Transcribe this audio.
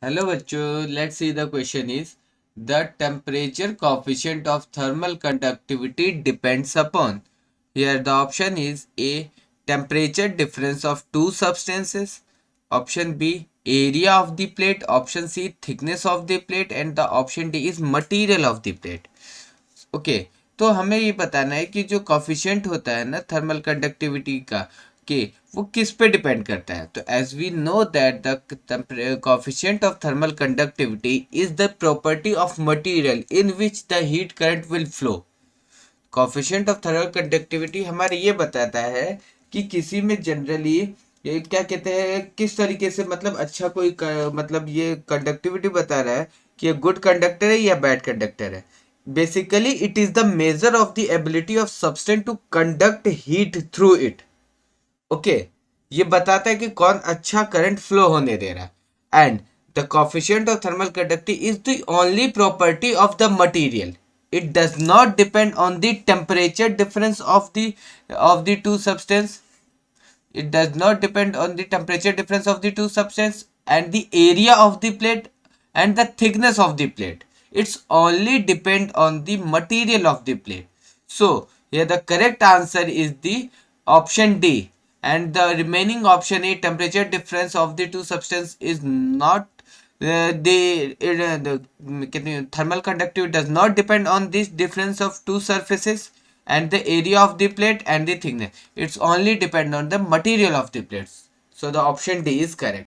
Hello बच्चों, let's see the question is the temperature coefficient of thermal conductivity depends upon. Here the option is A temperature difference of two substances, option B area of the plate, option C thickness of the plate and the option D is material of the plate. Okay, तो हमें ये बताना है कि जो coefficient होता है ना थर्मल कंडक्टिविटी का, कि वो किस पे डिपेंड करता है. तो as we know that the coefficient of thermal conductivity is the property of material in which the heat current will flow. Coefficient of thermal conductivity हमारे ये बताता है कि किसी में जनरली ये क्या कहते हैं, किस तरीके से, मतलब अच्छा कोई मतलब ये कंडक्टिविटी बता रहा है कि ये गुड कंडक्टर है या बैड कंडक्टर है. Basically it is the measure of the ability of substance to conduct heat through it. Okay, ये बताता है कि कौन अच्छा करंट फ्लो होने दे रहा है. And the coefficient of thermal conductivity is the only property of the material. It does not depend on the temperature difference of the two substance. It does not depend on the temperature difference of the two substance and the area of the plate and the thickness of the plate. It's only depend on the material of the plate. So here the correct answer is the option D, and the remaining option A, temperature difference of the two substance is not the thermal conductivity does not depend on this difference of two surfaces and the area of the plate and the thickness. It's only depend on the material of the plates. So the option D is correct.